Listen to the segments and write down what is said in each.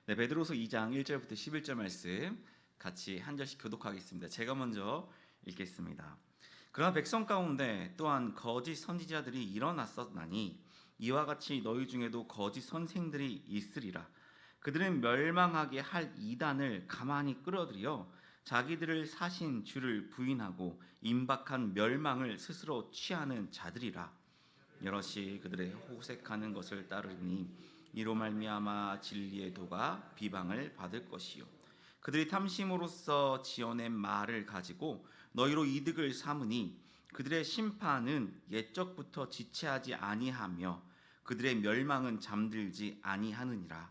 네, 베드로서 2장 1절부터 11절 말씀 같이 한 절씩 교독하겠습니다. 제가 먼저 읽겠습니다. 그러나 백성 가운데 또한 거짓 선지자들이 일어났었나니 이와 같이 너희 중에도 거짓 선생들이 있으리라. 그들은 멸망하게 할 이단을 가만히 끌어들여 자기들을 사신 주를 부인하고 임박한 멸망을 스스로 취하는 자들이라. 여럿이 그들의 호색하는 것을 따르니 이로 말미암아 진리의 도가 비방을 받을 것이요 그들이 탐심으로써 지어낸 말을 가지고 너희로 이득을 삼으니 그들의 심판은 옛적부터 지체하지 아니하며 그들의 멸망은 잠들지 아니하느니라.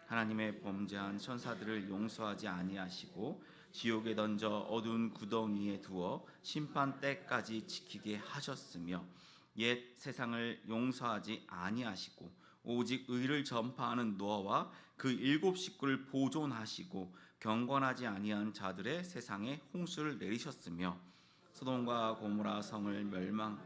하나님의 범죄한 천사들을 용서하지 아니하시고 지옥에 던져 어두운 구덩이에 두어 심판 때까지 지키게 하셨으며 옛 세상을 용서하지 아니하시고 오직 의를 전파하는 노아와 그 일곱 식구를 보존하시고 경건하지 아니한 자들의 세상에 홍수를 내리셨으며 소돔과 고모라 성을 멸망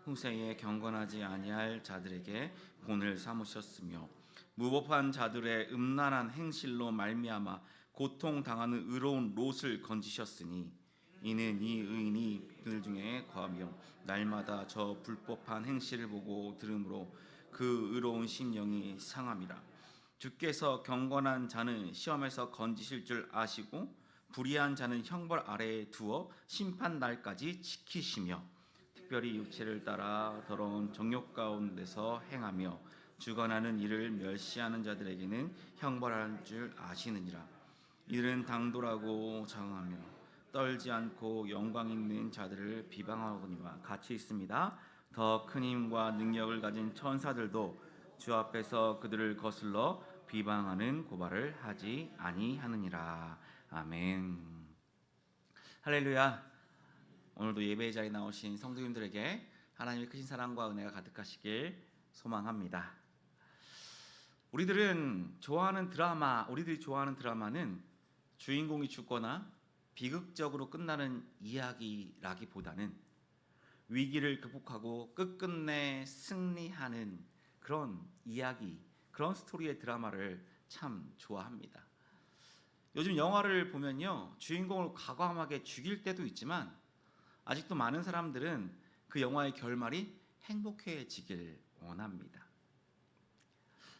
후세에 경건하지 아니할 자들에게 본을 삼으셨으며 무법한 자들의 음란한 행실로 말미암아 고통 당하는 의로운 롯을 건지셨으니 이는 이 의인이 그들 중에 거하며 날마다 저 불법한 행실을 보고 들으므로 그 의로운 심령이 상함이라. 주께서 경건한 자는 시험에서 건지실 줄 아시고 불의한 자는 형벌 아래에 두어 심판 날까지 지키시며 특별히 육체를 따라 더러운 정욕 가운데서 행하며 주관하는 이를 멸시하는 자들에게는 형벌할 줄 아시느니라. 이들은 당돌하고 장하며 떨지 않고 영광 있는 자들을 비방하거니와 같이 있습니다. 더 큰 힘과 능력을 가진 천사들도 주 앞에서 그들을 거슬러 비방하는 고발을 하지 아니하느니라. 아멘. 할렐루야. 오늘도 예배의 자리에 나오신 성도님들에게 하나님의 크신 사랑과 은혜가 가득하시길 소망합니다. 우리들이 좋아하는 드라마는 주인공이 죽거나 비극적으로 끝나는 이야기라기보다는 위기를 극복하고 끝끝내 승리하는 그런 이야기, 그런 스토리의 드라마를 참 좋아합니다. 요즘 영화를 보면요, 주인공을 과감하게 죽일 때도 있지만 아직도 많은 사람들은 그 영화의 결말이 행복해지길 원합니다.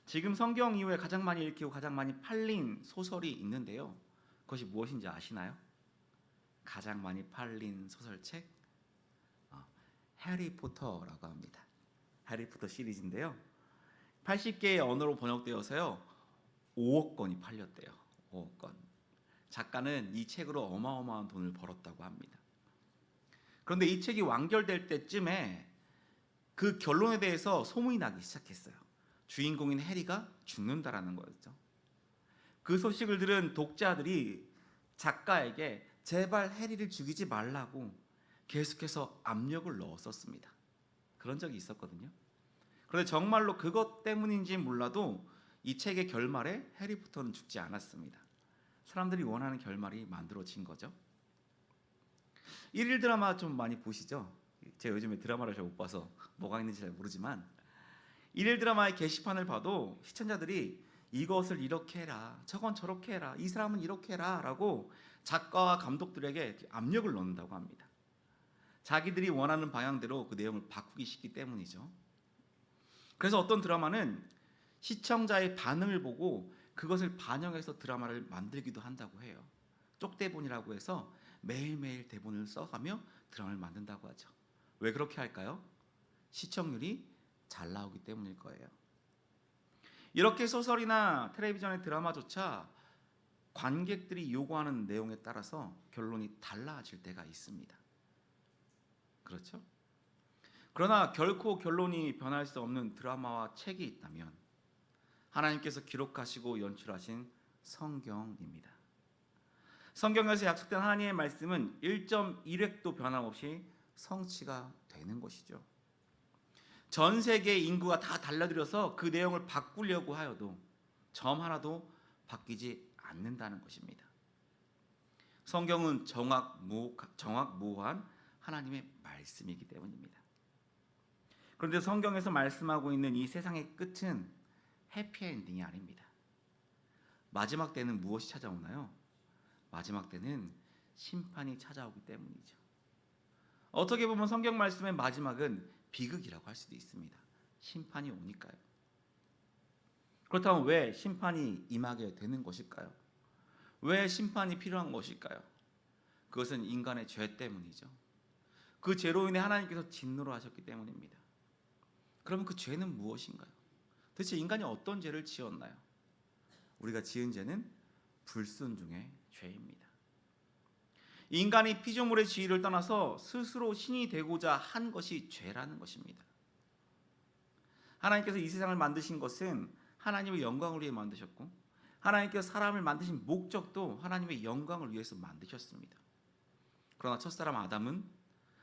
지금 성경 이후에 가장 많이 읽히고 가장 많이 팔린 소설이 있는데요. 그것이 무엇인지 아시나요? 가장 많이 팔린 소설책? 해리포터라고 합니다. 해리포터 시리즈인데요. 80개의 언어로 번역되어서요. 5억 권이 팔렸대요. 5억 권. 작가는 이 책으로 어마어마한 돈을 벌었다고 합니다. 그런데 이 책이 완결될 때쯤에 그 결론에 대해서 소문이 나기 시작했어요. 주인공인 해리가 죽는다라는 거였죠. 그 소식을 들은 독자들이 작가에게 제발 해리를 죽이지 말라고 계속해서 압력을 넣었었습니다. 그런 적이 있었거든요. 그런데 정말로 그것 때문인지 몰라도 이 책의 결말에 해리포터는 죽지 않았습니다. 사람들이 원하는 결말이 만들어진 거죠. 일일 드라마 좀 많이 보시죠? 제가 요즘에 드라마를 잘 못 봐서 뭐가 있는지 잘 모르지만 일일 드라마의 게시판을 봐도 시청자들이 이것을 이렇게 해라, 저건 저렇게 해라, 이 사람은 이렇게 해라 라고 작가와 감독들에게 압력을 넣는다고 합니다. 자기들이 원하는 방향대로 그 내용을 바꾸기 쉽기 때문이죠. 그래서 어떤 드라마는 시청자의 반응을 보고 그것을 반영해서 드라마를 만들기도 한다고 해요. 쪽대본이라고 해서 매일매일 대본을 써가며 드라마를 만든다고 하죠. 왜 그렇게 할까요? 시청률이 잘 나오기 때문일 거예요. 이렇게 소설이나 텔레비전의 드라마조차 관객들이 요구하는 내용에 따라서 결론이 달라질 때가 있습니다. 그렇죠? 그러나 결코 결론이 변할 수 없는 드라마와 책이 있다면 하나님께서 기록하시고 연출하신 성경입니다. 성경에서 약속된 하나님의 말씀은 1.1획도 변함없이 성취가 되는 것이죠. 전 세계의 인구가 다 달라들어서 그 내용을 바꾸려고 하여도 점 하나도 바뀌지 않는다는 것입니다. 성경은 정확무오한 하나님의 말씀이기 때문입니다. 그런데 성경에서 말씀하고 있는 이 세상의 끝은 해피엔딩이 아닙니다. 마지막 때는 무엇이 찾아오나요? 마지막 때는 심판이 찾아오기 때문이죠. 어떻게 보면 성경 말씀의 마지막은 비극이라고 할 수도 있습니다. 심판이 오니까요. 그렇다면 왜 심판이 임하게 되는 것일까요? 왜 심판이 필요한 것일까요? 그것은 인간의 죄 때문이죠. 그 죄로 인해 하나님께서 진노를 하셨기 때문입니다. 그러면 그 죄는 무엇인가요? 도대체 인간이 어떤 죄를 지었나요? 우리가 지은 죄는 불순종의 죄입니다. 인간이 피조물의 지위를 떠나서 스스로 신이 되고자 한 것이 죄라는 것입니다. 하나님께서 이 세상을 만드신 것은 하나님의 영광을 위해 만드셨고, 하나님께서 사람을 만드신 목적도 하나님의 영광을 위해서 만드셨습니다. 그러나 첫사람 아담은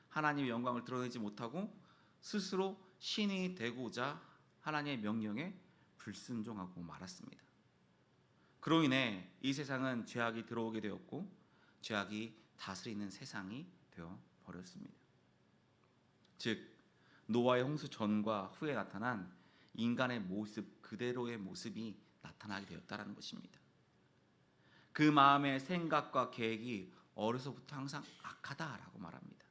하나님의 영광을 드러내지 못하고 스스로 신이 되고자 하나님의 명령에 불순종하고 말았습니다. 그로 인해 이 세상은 죄악이 들어오게 되었고, 죄악이 다스리는 세상이 되어 버렸습니다. 즉 노아의 홍수 전과 후에 나타난 인간의 모습 그대로의 모습이 나타나게 되었다는 것입니다. 그 마음의 생각과 계획이 어려서부터 항상 악하다라고 말합니다.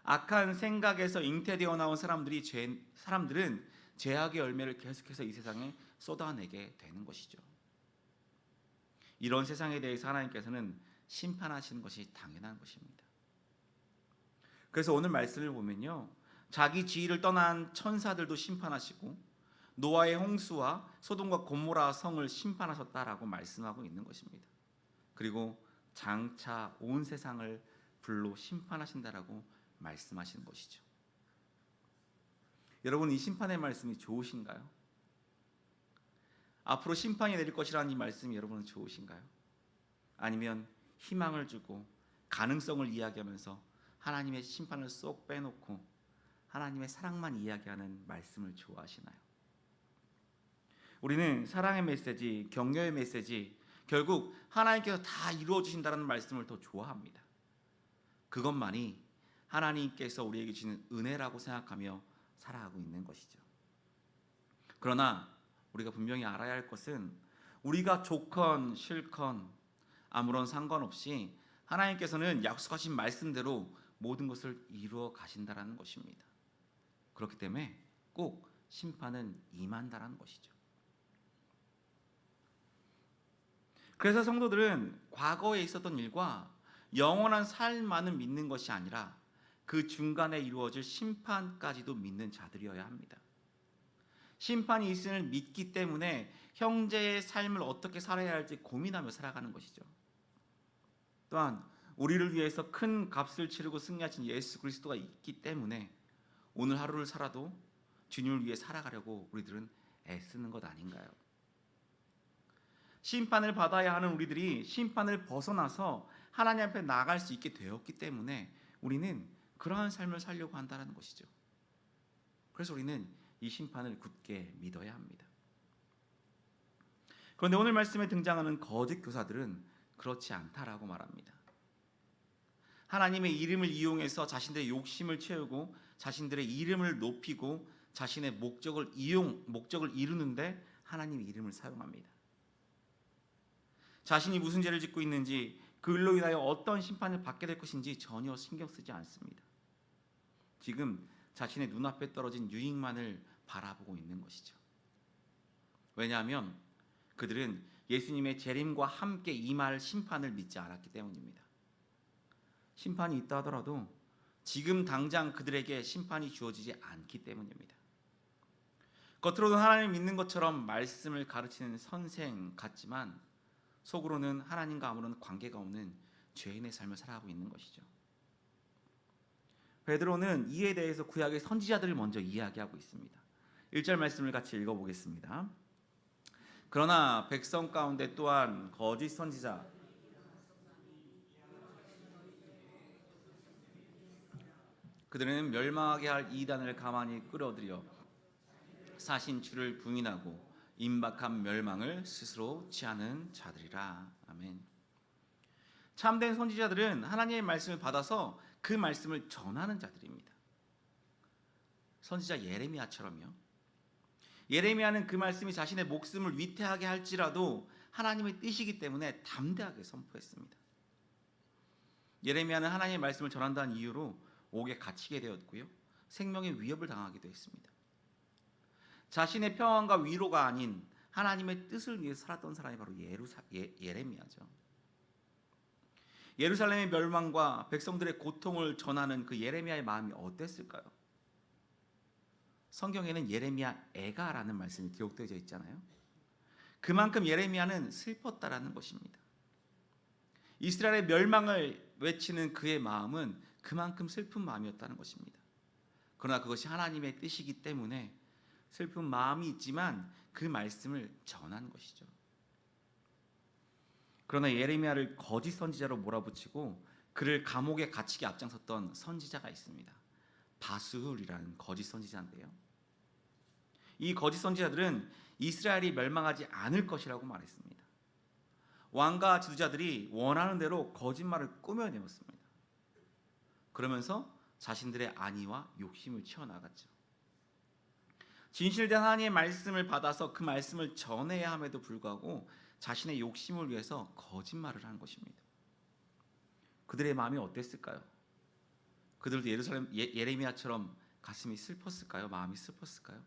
악한 생각에서 잉태되어 나온 사람들은 죄악의 열매를 계속해서 이 세상에 쏟아내게 되는 것이죠. 이런 세상에 대해서 하나님께서는 심판하시는 것이 당연한 것입니다. 그래서 오늘 말씀을 보면요, 자기 지위를 떠난 천사들도 심판하시고 노아의 홍수와 소돔과 고모라 성을 심판하셨다라고 말씀하고 있는 것입니다. 그리고 장차 온 세상을 불로 심판하신다라고 말씀하시는 것이죠. 여러분, 이 심판의 말씀이 좋으신가요? 앞으로 심판이 내릴 것이라는 이 말씀이 여러분은 좋으신가요? 아니면 희망을 주고 가능성을 이야기하면서 하나님의 심판을 쏙 빼놓고 하나님의 사랑만 이야기하는 말씀을 좋아하시나요? 우리는 사랑의 메시지, 격려의 메시지, 결국 하나님께서 다 이루어 주신다는 말씀을 더 좋아합니다. 그것만이 하나님께서 우리에게 주시는 은혜라고 생각하며 살아가고 있는 것이죠. 그러나 우리가 분명히 알아야 할 것은 우리가 좋건 싫건 아무런 상관없이 하나님께서는 약속하신 말씀대로 모든 것을 이루어 가신다라는 것입니다. 그렇기 때문에 꼭 심판은 임한다라는 것이죠. 그래서 성도들은 과거에 있었던 일과 영원한 삶만은 믿는 것이 아니라 그 중간에 이루어질 심판까지도 믿는 자들이어야 합니다. 심판이 있음을 믿기 때문에 형제의 삶을 어떻게 살아야 할지 고민하며 살아가는 것이죠. 또한 우리를 위해서 큰 값을 치르고 승리하신 예수 그리스도가 있기 때문에 오늘 하루를 살아도 주님을 위해 살아가려고 우리들은 애쓰는 것 아닌가요? 심판을 받아야 하는 우리들이 심판을 벗어나서 하나님 앞에 나아갈 수 있게 되었기 때문에 우리는 그러한 삶을 살려고 한다는 것이죠. 그래서 우리는 이 심판을 굳게 믿어야 합니다. 그런데 오늘 말씀에 등장하는 거짓 교사들은 그렇지 않다라고 말합니다. 하나님의 이름을 이용해서 자신들의 욕심을 채우고 자신들의 이름을 높이고 자신의 목적을 이루는데 하나님의 이름을 사용합니다. 자신이 무슨 죄를 짓고 있는지, 그일로 인하여 어떤 심판을 받게 될 것인지 전혀 신경 쓰지 않습니다. 지금 자신의 눈앞에 떨어진 유익만을 바라보고 있는 것이죠. 왜냐하면 그들은 예수님의 재림과 함께 임할 심판을 믿지 않았기 때문입니다. 심판이 있다 하더라도 지금 당장 그들에게 심판이 주어지지 않기 때문입니다. 겉으로는 하나님을 믿는 것처럼 말씀을 가르치는 선생 같지만 속으로는 하나님과 아무런 관계가 없는 죄인의 삶을 살아가고 있는 것이죠. 베드로는 이에 대해서 구약의 선지자들을 먼저 이야기하고 있습니다. 1절 말씀을 같이 읽어보겠습니다. 그러나 백성 가운데 또한 거짓 선지자 그들은 멸망하게 할 이단을 가만히 끌어들여 사신 주를 부인하고 임박한 멸망을 스스로 취하는 자들이라. 아멘. 참된 선지자들은 하나님의 말씀을 받아서 그 말씀을 전하는 자들입니다. 선지자 예레미야처럼요. 예레미야는 그 말씀이 자신의 목숨을 위태하게 할지라도 하나님의 뜻이기 때문에 담대하게 선포했습니다. 예레미야는 하나님의 말씀을 전한다는 이유로 옥에 갇히게 되었고요, 생명의 위협을 당하기도 했습니다. 자신의 평안과 위로가 아닌 하나님의 뜻을 위해 살았던 사람이 바로 예레미야죠. 예루살렘의 멸망과 백성들의 고통을 전하는 그 예레미야의 마음이 어땠을까요? 성경에는 예레미야 애가라는 말씀이 기록되어 있잖아요. 그만큼 예레미야는 슬펐다라는 것입니다. 이스라엘의 멸망을 외치는 그의 마음은 그만큼 슬픈 마음이었다는 것입니다. 그러나 그것이 하나님의 뜻이기 때문에 슬픈 마음이 있지만 그 말씀을 전한 것이죠. 그러나 예레미야를 거짓 선지자로 몰아붙이고 그를 감옥에 갇히게 앞장섰던 선지자가 있습니다. 바스훌이라는 거짓 선지자인데요, 이 거짓 선지자들은 이스라엘이 멸망하지 않을 것이라고 말했습니다. 왕과 지도자들이 원하는 대로 거짓말을 꾸며내었습니다. 그러면서 자신들의 안위와 욕심을 채워나갔죠. 진실된 하나님의 말씀을 받아서 그 말씀을 전해야 함에도 불구하고 자신의 욕심을 위해서 거짓말을 한 것입니다. 그들의 마음이 어땠을까요? 그들도 예레미야처럼 가슴이 슬펐을까요? 마음이 슬펐을까요?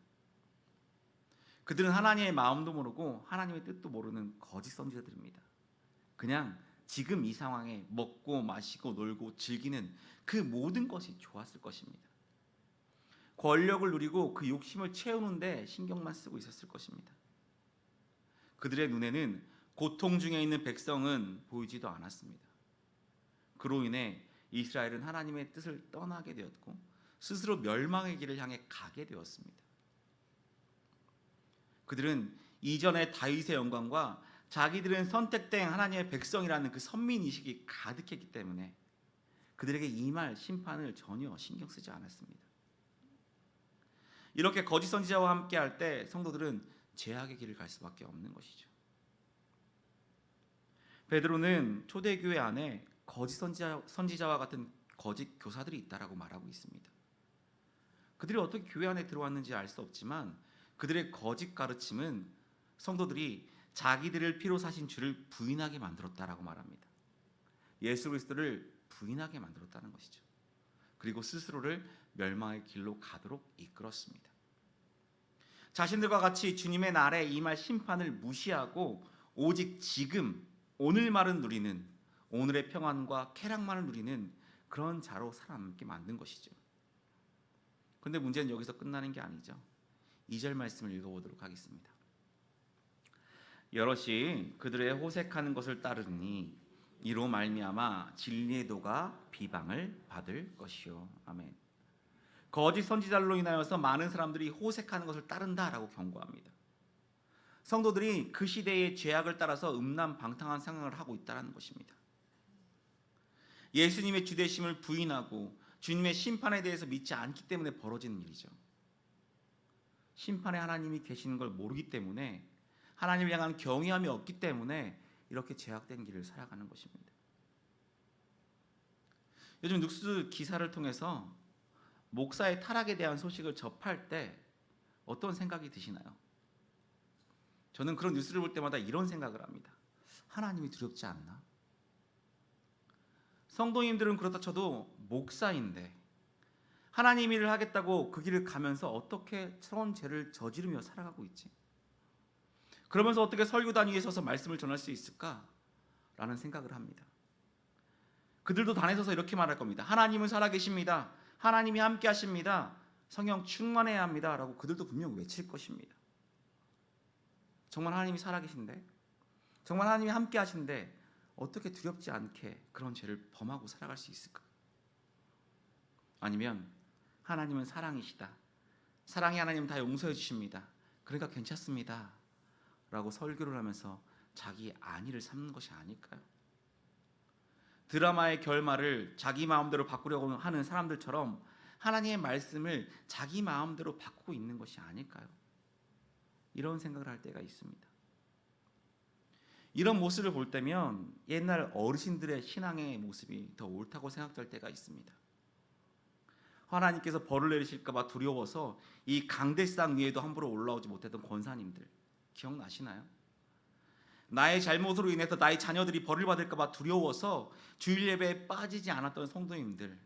그들은 하나님의 마음도 모르고 하나님의 뜻도 모르는 거짓 선지자들입니다. 그냥 지금 이 상황에 먹고 마시고 놀고 즐기는 그 모든 것이 좋았을 것입니다. 권력을 누리고 그 욕심을 채우는데 신경만 쓰고 있었을 것입니다. 그들의 눈에는 고통 중에 있는 백성은 보이지도 않았습니다. 그로 인해 이스라엘은 하나님의 뜻을 떠나게 되었고 스스로 멸망의 길을 향해 가게 되었습니다. 그들은 이전의 다윗의 영광과 자기들은 선택된 하나님의 백성이라는 그 선민의식이 가득했기 때문에 그들에게 임할 심판을 전혀 신경 쓰지 않았습니다. 이렇게 거짓 선지자와 함께 할 때 성도들은 죄악의 길을 갈 수밖에 없는 것이죠. 베드로는 초대교회 안에 거짓 선지자와 같은 거짓 교사들이 있다라고 말하고 있습니다. 그들이 어떻게 교회 안에 들어왔는지 알 수 없지만 그들의 거짓 가르침은 성도들이 자기들을 피로 사신 주를 부인하게 만들었다라고 말합니다. 예수 그리스도를 부인하게 만들었다는 것이죠. 그리고 스스로를 멸망의 길로 가도록 이끌었습니다. 자신들과 같이 주님의 날에 임할 심판을 무시하고 오직 지금 오늘만을 누리는, 오늘의 평안과 쾌락만을 누리는 그런 자로 살아남게 만든 것이죠. 그런데 문제는 여기서 끝나는 게 아니죠. 2절 말씀을 읽어보도록 하겠습니다. 여럿이 그들의 호색하는 것을 따르니 이로 말미암아 진리의 도가 비방을 받을 것이요. 아멘. 거짓 선지자로 인하여서 많은 사람들이 호색하는 것을 따른다라고 경고합니다. 성도들이 그 시대의 죄악을 따라서 음란방탕한 생각을 하고 있다는 것입니다. 예수님의 주되심을 부인하고 주님의 심판에 대해서 믿지 않기 때문에 벌어지는 일이죠. 심판에 하나님이 계시는 걸 모르기 때문에, 하나님을 향한 경외함이 없기 때문에 이렇게 죄악된 길을 살아가는 것입니다. 요즘 뉴스 기사를 통해서 목사의 타락에 대한 소식을 접할 때 어떤 생각이 드시나요? 저는 그런 뉴스를 볼 때마다 이런 생각을 합니다. 하나님이 두렵지 않나? 성도님들은 그렇다 쳐도 목사인데 하나님 일을 하겠다고 그 길을 가면서 어떻게 저런 죄를 저지르며 살아가고 있지? 그러면서 어떻게 설교단 위에 서서 말씀을 전할 수 있을까? 라는 생각을 합니다. 그들도 단에 서서 이렇게 말할 겁니다. 하나님은 살아계십니다. 하나님이 함께 하십니다. 성령 충만해야 합니다. 라고 그들도 분명 외칠 것입니다. 정말 하나님이 살아계신데, 정말 하나님이 함께 하신데 어떻게 두렵지 않게 그런 죄를 범하고 살아갈 수 있을까? 아니면 하나님은 사랑이시다. 사랑의 하나님 다 용서해 주십니다. 그러니까 괜찮습니다. 라고 설교를 하면서 자기 안위를 삼는 것이 아닐까요? 드라마의 결말을 자기 마음대로 바꾸려고 하는 사람들처럼 하나님의 말씀을 자기 마음대로 바꾸고 있는 것이 아닐까요? 이런 생각을 할 때가 있습니다. 이런 모습을 볼 때면 옛날 어르신들의 신앙의 모습이 더 옳다고 생각될 때가 있습니다. 하나님께서 벌을 내리실까 봐 두려워서 이 강대상 위에도 함부로 올라오지 못했던 권사님들 기억나시나요? 나의 잘못으로 인해서 나의 자녀들이 벌을 받을까 봐 두려워서 주일 예배에 빠지지 않았던 성도님들,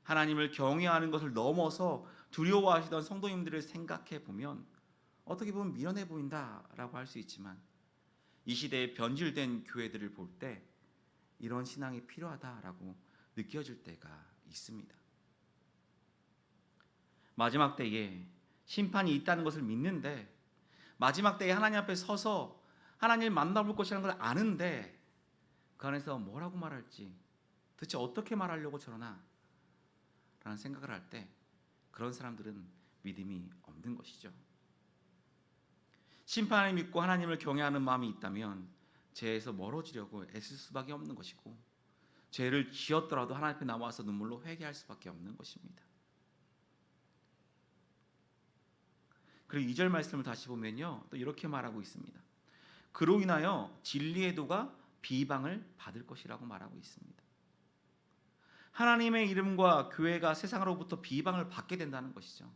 하나님을 경외하는 것을 넘어서 두려워하시던 성도님들을 생각해 보면 어떻게 보면 미련해 보인다라고 할 수 있지만, 이 시대의 변질된 교회들을 볼 때 이런 신앙이 필요하다라고 느껴질 때가 있습니다. 마지막 때에 심판이 있다는 것을 믿는데, 마지막 때에 하나님 앞에 서서 하나님을 만나볼 것이라는 걸 아는데 그 안에서 뭐라고 말할지, 도대체 어떻게 말하려고 저러나 라는 생각을 할 때 그런 사람들은 믿음이 없는 것이죠. 심판을 믿고 하나님을 경외하는 마음이 있다면 죄에서 멀어지려고 애쓸 수밖에 없는 것이고, 죄를 지었더라도 하나님 앞에 나와서 눈물로 회개할 수밖에 없는 것입니다. 그리고 2절 말씀을 다시 보면요, 또 이렇게 말하고 있습니다. 그로 인하여 진리의 도가 비방을 받을 것이라고 말하고 있습니다. 하나님의 이름과 교회가 세상으로부터 비방을 받게 된다는 것이죠.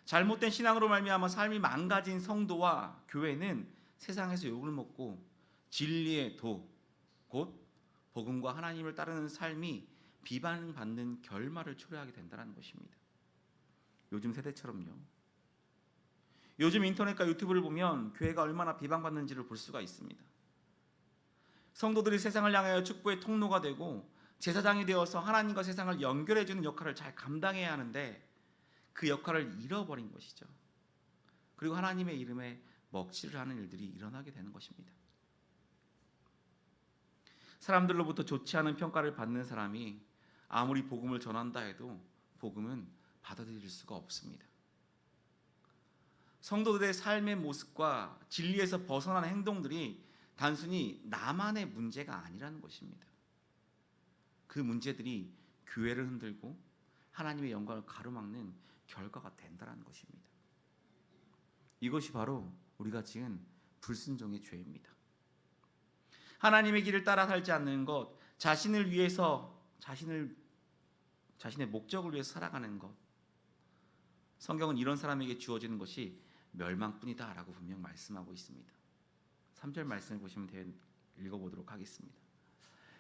잘못된 신앙으로 말미암아 삶이 망가진 성도와 교회는 세상에서 욕을 먹고 진리의 도, 곧 복음과 하나님을 따르는 삶이 비방받는 결말을 초래하게 된다는 것입니다. 요즘 세대처럼요. 요즘 인터넷과 유튜브를 보면 교회가 얼마나 비방받는지를 볼 수가 있습니다. 성도들이 세상을 향하여 축복의 통로가 되고 제사장이 되어서 하나님과 세상을 연결해주는 역할을 잘 감당해야 하는데 그 역할을 잃어버린 것이죠. 그리고 하나님의 이름에 먹칠을 하는 일들이 일어나게 되는 것입니다. 사람들로부터 좋지 않은 평가를 받는 사람이 아무리 복음을 전한다 해도 복음은 받아들일 수가 없습니다. 성도들의 삶의 모습과 진리에서 벗어난 행동들이 단순히 나만의 문제가 아니라는 것입니다. 그 문제들이 교회를 흔들고 하나님의 영광을 가로막는 결과가 된다는 것입니다. 이것이 바로 우리가 지은 불순종의 죄입니다. 하나님의 길을 따라 살지 않는 것, 자신을 위해서 자신의 목적을 위해서 살아가는 것, 성경은 이런 사람에게 주어지는 것이 멸망뿐이다 라고 분명 말씀하고 있습니다. 3절 말씀을 보시면 읽어보도록 하겠습니다.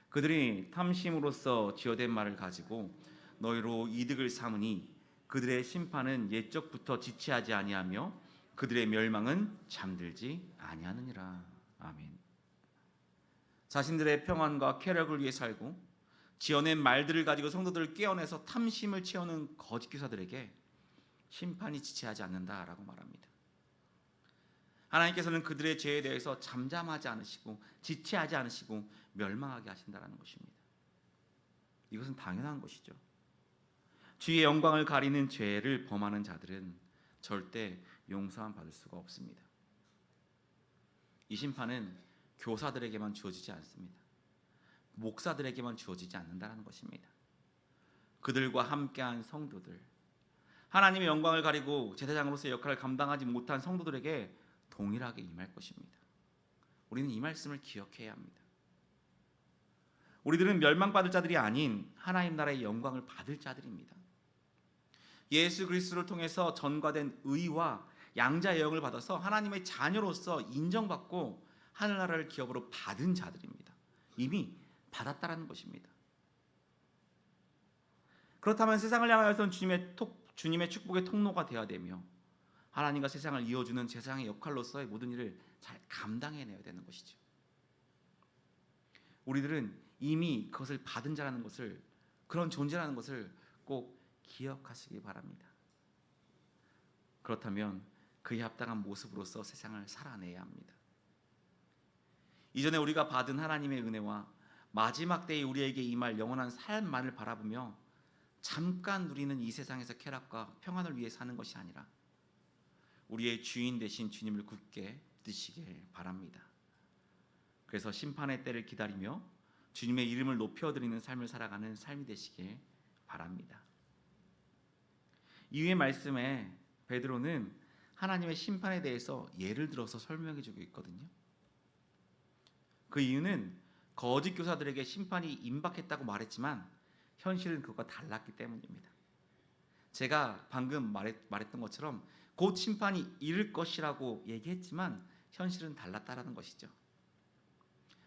그들이 탐심으로써 지어낸 말을 가지고 너희로 이득을 삼으니 그들의 심판은 옛적부터 지체하지 아니하며 그들의 멸망은 잠들지 아니하느니라. 아멘. 자신들의 평안과 쾌락을 위해 살고 지어낸 말들을 가지고 성도들을 깨어내서 탐심을 채우는 거짓 교사들에게 심판이 지체하지 않는다라고 말합니다. 하나님께서는 그들의 죄에 대해서 잠잠하지 않으시고 지체하지 않으시고 멸망하게 하신다라는 것입니다. 이것은 당연한 것이죠. 주의 영광을 가리는 죄를 범하는 자들은 절대 용서함 받을 수가 없습니다. 이 심판은 교사들에게만 주어지지 않습니다. 목사들에게만 주어지지 않는다는 것입니다. 그들과 함께한 성도들, 하나님의 영광을 가리고 제사장으로서의 역할을 감당하지 못한 성도들에게 동일하게 임할 것입니다. 우리는 이 말씀을 기억해야 합니다. 우리들은 멸망받을 자들이 아닌 하나님 나라의 영광을 받을 자들입니다. 예수 그리스도를 통해서 전가된 의와 양자의 영을 받아서 하나님의 자녀로서 인정받고 하늘나라를 기업으로 받은 자들입니다. 이미 받았다라는 것입니다. 그렇다면 세상을 향하여서는 주님의 축복의 통로가 되어야 되며 하나님과 세상을 이어주는 제사장의 역할로서의 모든 일을 잘 감당해내야 되는 것이죠. 우리들은 이미 그것을 받은 자라는 것을, 그런 존재라는 것을 꼭 기억하시기 바랍니다. 그렇다면 그에 합당한 모습으로서 세상을 살아내야 합니다. 이전에 우리가 받은 하나님의 은혜와 마지막 때에 우리에게 임할 영원한 삶만을 바라보며 잠깐 누리는 이 세상에서 쾌락과 평안을 위해 사는 것이 아니라 우리의 주인 되신 주님을 굳게 붙드시길 바랍니다. 그래서 심판의 때를 기다리며 주님의 이름을 높여드리는 삶을 살아가는 삶이 되시길 바랍니다. 이후의 말씀에 베드로는 하나님의 심판에 대해서 예를 들어서 설명해 주고 있거든요. 그 이유는 거짓 교사들에게 심판이 임박했다고 말했지만 현실은 그것과 달랐기 때문입니다. 제가 방금 말했던 것처럼 곧 심판이 이를 것이라고 얘기했지만 현실은 달랐다라는 것이죠.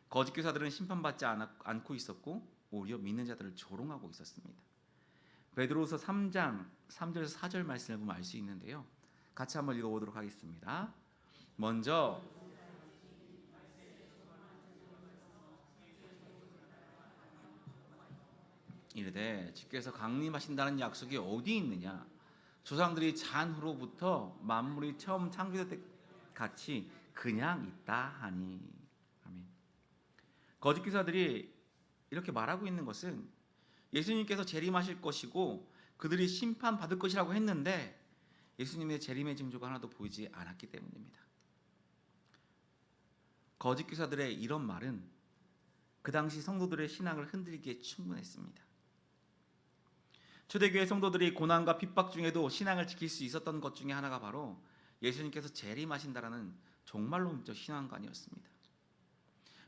거짓 교사들은 심판받지 않고 있었고 오히려 믿는 자들을 조롱하고 있었습니다. 베드로서 3장 3절에서 4절 말씀을 보면 알 수 있는데요. 같이 한번 읽어보도록 하겠습니다. 먼저 이르되 주께서 강림하신다는 약속이 어디 있느냐? 조상들이 잔후로부터 만물이 처음 창조될 때 같이 그냥 있다 하니. 아멘. 거짓 교사들이 이렇게 말하고 있는 것은 예수님께서 재림하실 것이고 그들이 심판받을 것이라고 했는데 예수님의 재림의 징조가 하나도 보이지 않았기 때문입니다. 거짓 교사들의 이런 말은 그 당시 성도들의 신앙을 흔들기에 충분했습니다. 초대교회 성도들이 고난과 핍박 중에도 신앙을 지킬 수 있었던 것 중에 하나가 바로 예수님께서 재림하신다라는 종말론적 신앙관이었습니다.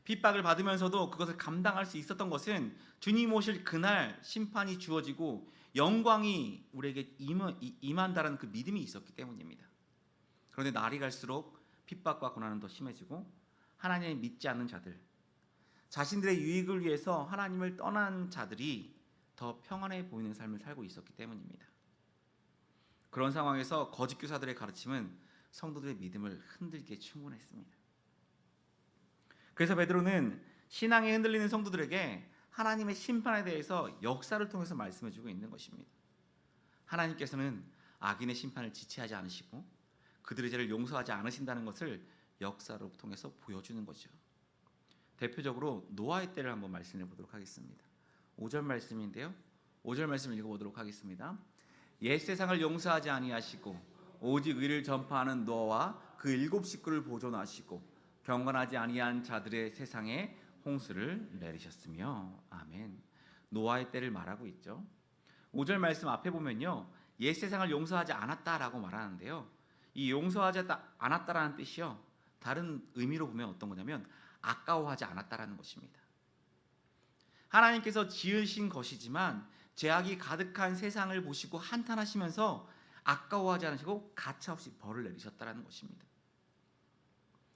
핍박을 받으면서도 그것을 감당할 수 있었던 것은 주님 오실 그날 심판이 주어지고 영광이 우리에게 임한다라는 그 믿음이 있었기 때문입니다. 그런데 날이 갈수록 핍박과 고난은 더 심해지고 하나님을 믿지 않는 자들, 자신들의 유익을 위해서 하나님을 떠난 자들이 더 평안해 보이는 삶을 살고 있었기 때문입니다. 그런 상황에서 거짓 교사들의 가르침은 성도들의 믿음을 흔들기에 충분했습니다. 그래서 베드로는 신앙에 흔들리는 성도들에게 하나님의 심판에 대해서 역사를 통해서 말씀해주고 있는 것입니다. 하나님께서는 악인의 심판을 지체하지 않으시고 그들의 죄를 용서하지 않으신다는 것을 역사로 통해서 보여주는 거죠. 대표적으로 노아의 때를 한번 말씀해 보도록 하겠습니다. 5절 말씀인데요. 5절 말씀 읽어보도록 하겠습니다. 옛 세상을 용서하지 아니하시고 오직 의를 전파하는 노아와 그 7 식구를 보존하시고 경건하지 아니한 자들의 세상에 홍수를 내리셨으며. 아멘. 노아의 때를 말하고 있죠. 5절 말씀 앞에 보면요, 옛 세상을 용서하지 않았다라고 말하는데요, 이 용서하지 않았다라는 뜻이요, 다른 의미로 보면 어떤 거냐면 아까워하지 않았다라는 것입니다. 하나님께서 지으신 것이지만 죄악이 가득한 세상을 보시고 한탄하시면서 아까워하지 않으시고 가차없이 벌을 내리셨다라는 것입니다.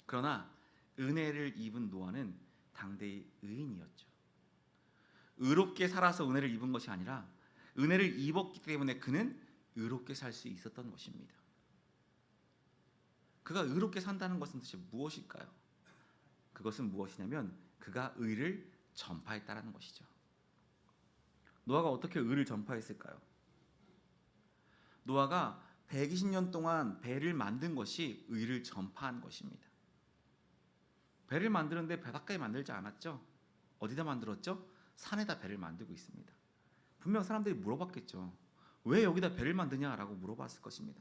그러나 은혜를 입은 노아는 당대의 의인이었죠. 의롭게 살아서 은혜를 입은 것이 아니라 은혜를 입었기 때문에 그는 의롭게 살 수 있었던 것입니다. 그가 의롭게 산다는 것은 도대체 무엇일까요? 그것은 무엇이냐면 그가 의를 전파했다라는 것이죠. 노아가 어떻게 의를 전파했을까요? 노아가 120년 동안 배를 만든 것이 의를 전파한 것입니다. 배를 만드는데 바닷가에 만들지 않았죠? 어디다 만들었죠? 산에다 배를 만들고 있습니다. 분명 사람들이 물어봤겠죠. 왜 여기다 배를 만드냐라고 물어봤을 것입니다.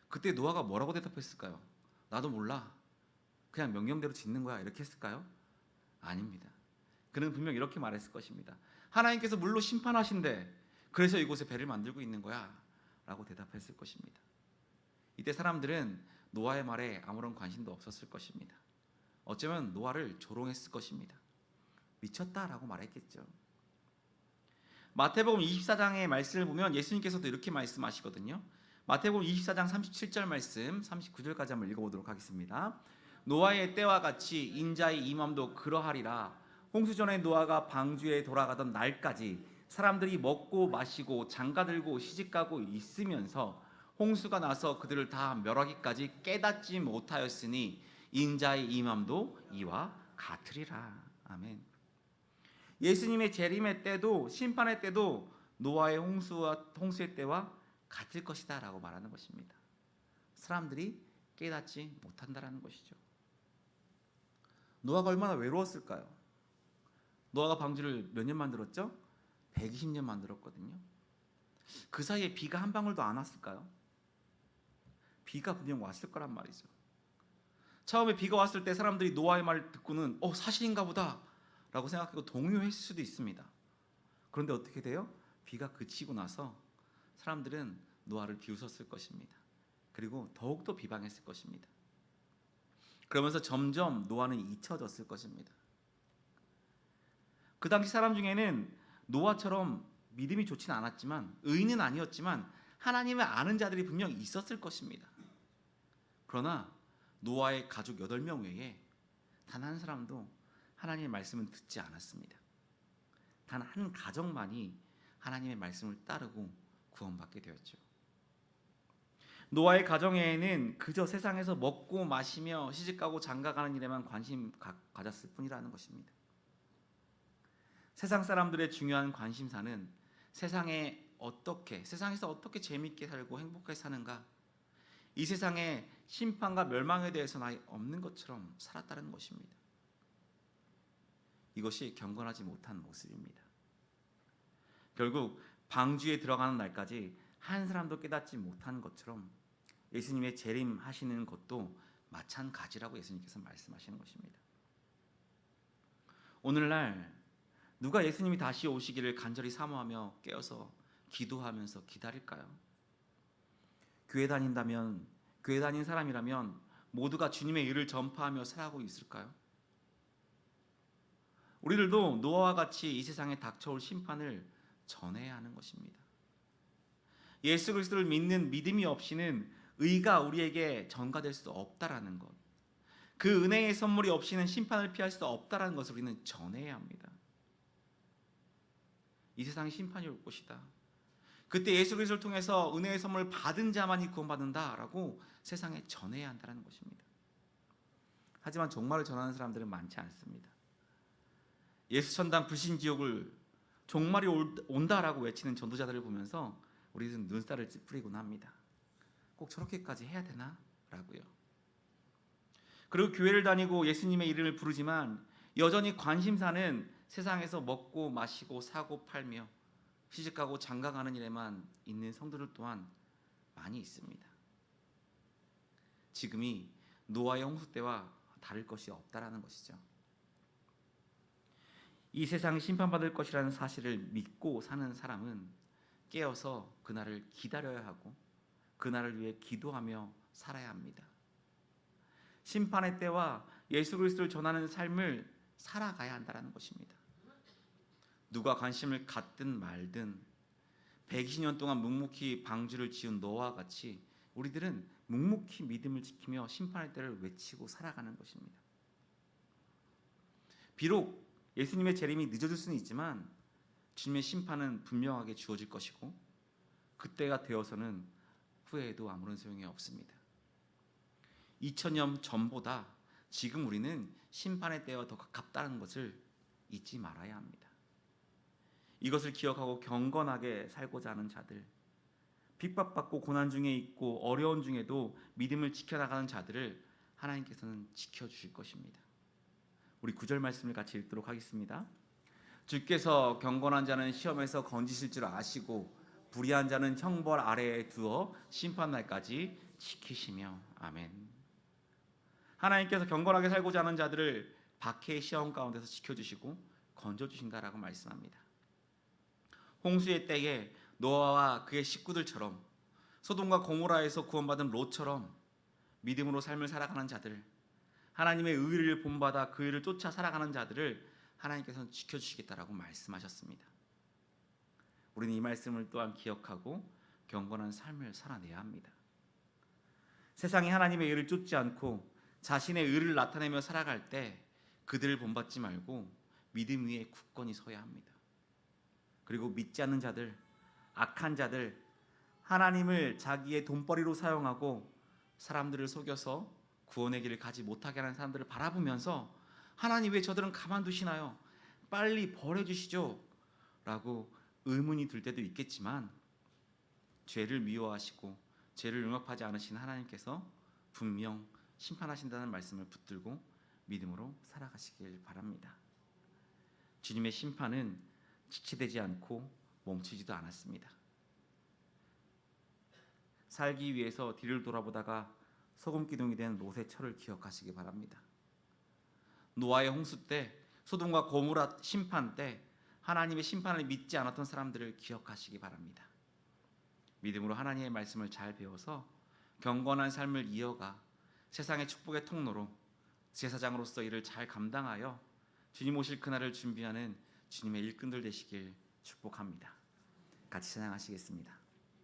그때 노아가 뭐라고 대답했을까요? 나도 몰라. 그냥 명령대로 짓는 거야. 이렇게 했을까요? 아닙니다. 그는 분명 이렇게 말했을 것입니다. 하나님께서 물로 심판하신대. 그래서 이곳에 배를 만들고 있는 거야. 라고 대답했을 것입니다. 이때 사람들은 노아의 말에 아무런 관심도 없었을 것입니다. 어쩌면 노아를 조롱했을 것입니다. 미쳤다라고 말했겠죠. 마태복음 24장의 말씀을 보면 예수님께서도 이렇게 말씀하시거든요. 마태복음 24장 37절 말씀 39절까지 한번 읽어보도록 하겠습니다. 노아의 때와 같이 인자의 임함도 그러하리라. 홍수전에 노아가 방주에 돌아가던 날까지 사람들이 먹고 마시고 장가들고 시집가고 있으면서 홍수가 나서 그들을 다 멸하기까지 깨닫지 못하였으니 인자의 임함도 이와 같으리라. 아멘. 예수님의 재림의 때도 심판의 때도 노아의 홍수의 때와 같을 것이다 라고 말하는 것입니다. 사람들이 깨닫지 못한다라는 것이죠. 노아가 얼마나 외로웠을까요? 노아가 방주를 몇 년 만들었죠? 120년 만들었거든요. 그 사이에 비가 한 방울도 안 왔을까요? 비가 분명 왔을 거란 말이죠. 처음에 비가 왔을 때 사람들이 노아의 말을 듣고는 사실인가 보다 라고 생각하고 동요했을 수도 있습니다. 그런데 어떻게 돼요? 비가 그치고 나서 사람들은 노아를 비웃었을 것입니다. 그리고 더욱더 비방했을 것입니다. 그러면서 점점 노아는 잊혀졌을 것입니다. 그 당시 사람 중에는 노아처럼 믿음이 좋지는 않았지만, 의인은 아니었지만 하나님을 아는 자들이 분명 있었을 것입니다. 그러나 노아의 가족 8명 외에 단 한 사람도 하나님의 말씀을 듣지 않았습니다. 단 한 가정만이 하나님의 말씀을 따르고 구원받게 되었죠. 노아의 가정에는 그저 세상에서 먹고 마시며 시집가고 장가가는 일에만 관심 가졌을 뿐이라는 것입니다. 세상 사람들의 중요한 관심사는 세상에서 어떻게 재미있게 살고 행복하게 사는가, 이 세상에 심판과 멸망에 대해서는 아예 없는 것처럼 살았다는 것입니다. 이것이 경건하지 못한 모습입니다. 결국 방주에 들어가는 날까지 한 사람도 깨닫지 못한 것처럼 예수님의 재림하시는 것도 마찬가지라고 예수님께서 말씀하시는 것입니다. 오늘날 누가 예수님이 다시 오시기를 간절히 사모하며 깨어서 기도하면서 기다릴까요? 교회 다닌 사람이라면 모두가 주님의 일을 전파하며 살아가고 있을까요? 우리들도 노아와 같이 이 세상에 닥쳐올 심판을 전해야 하는 것입니다. 예수 그리스도를 믿는 믿음이 없이는 의가 우리에게 전가될 수 없다라는 것, 그 은혜의 선물이 없이는 심판을 피할 수 없다라는 것을 우리는 전해야 합니다. 이 세상에 심판이 올 것이다. 그때 예수 그리스도를 통해서 은혜의 선물을 받은 자만이 구원받는다라고 세상에 전해야 한다는 것입니다. 하지만 종말을 전하는 사람들은 많지 않습니다. 예수 천당 불신지옥을 종말이 온다라고 외치는 전도자들을 보면서 우리는 눈살을 찌푸리곤 합니다. 꼭 저렇게까지 해야 되나? 라고요. 그리고 교회를 다니고 예수님의 이름을 부르지만 여전히 관심사는 세상에서 먹고 마시고 사고 팔며 시집가고 장가가는 일에만 있는 성도들 또한 많이 있습니다. 지금이 노아의 홍수 때와 다를 것이 없다라는 것이죠. 이 세상이 심판받을 것이라는 사실을 믿고 사는 사람은 깨어서 그날을 기다려야 하고 그날을 위해 기도하며 살아야 합니다. 심판의 때와 예수 그리스도를 전하는 삶을 살아가야 한다는 것입니다. 누가 관심을 갖든 말든 120년 동안 묵묵히 방주를 지은 노아와 같이 우리들은 묵묵히 믿음을 지키며 심판의 때를 외치고 살아가는 것입니다. 비록 예수님의 재림이 늦어질 수는 있지만 주님의 심판은 분명하게 주어질 것이고 그때가 되어서는 후회해도 아무런 소용이 없습니다. 2000년 전보다 지금 우리는 심판의 때와 더 가깝다는 것을 잊지 말아야 합니다. 이것을 기억하고 경건하게 살고자 하는 자들, 핍박받고 고난 중에 있고 어려운 중에도 믿음을 지켜나가는 자들을 하나님께서는 지켜주실 것입니다. 우리 9절 말씀을 같이 읽도록 하겠습니다. 주께서 경건한 자는 시험에서 건지실 줄 아시고 불의한 자는 형벌 아래에 두어 심판날까지 지키시며. 아멘. 하나님께서 경건하게 살고자 하는 자들을 박해의 시험 가운데서 지켜주시고 건져주신다라고 말씀합니다. 홍수의 때에 노아와 그의 식구들처럼 소돔과 고모라에서 구원받은 롯처럼 믿음으로 삶을 살아가는 자들, 하나님의 의를 본받아 그 의를 쫓아 살아가는 자들을 하나님께서는 지켜주시겠다라고 말씀하셨습니다. 우리는 이 말씀을 또한 기억하고 경건한 삶을 살아내야 합니다. 세상이 하나님의 의를 쫓지 않고 자신의 의를 나타내며 살아갈 때 그들을 본받지 말고 믿음 위에 굳건히 서야 합니다. 그리고 믿지 않는 자들, 악한 자들, 하나님을 자기의 돈벌이로 사용하고 사람들을 속여서 구원의 길을 가지 못하게 하는 사람들을 바라보면서 하나님 왜 저들은 가만두시나요? 빨리 벌해주시죠 라고 의문이 들 때도 있겠지만 죄를 미워하시고 죄를 용납하지 않으신 하나님께서 분명 심판하신다는 말씀을 붙들고 믿음으로 살아가시길 바랍니다. 주님의 심판은 지체되지 않고 멈추지도 않았습니다. 살기 위해서 뒤를 돌아보다가 소금기둥이 된 롯의 철을 기억하시기 바랍니다. 노아의 홍수 때, 소돔과 고모라 심판 때 하나님의 심판을 믿지 않았던 사람들을 기억하시기 바랍니다. 믿음으로 하나님의 말씀을 잘 배워서 경건한 삶을 이어가 세상의 축복의 통로로 제사장으로서 일을 잘 감당하여 주님 오실 그날을 준비하는 주님의 일꾼들 되시길 축복합니다. 같이 찬양하시겠습니다.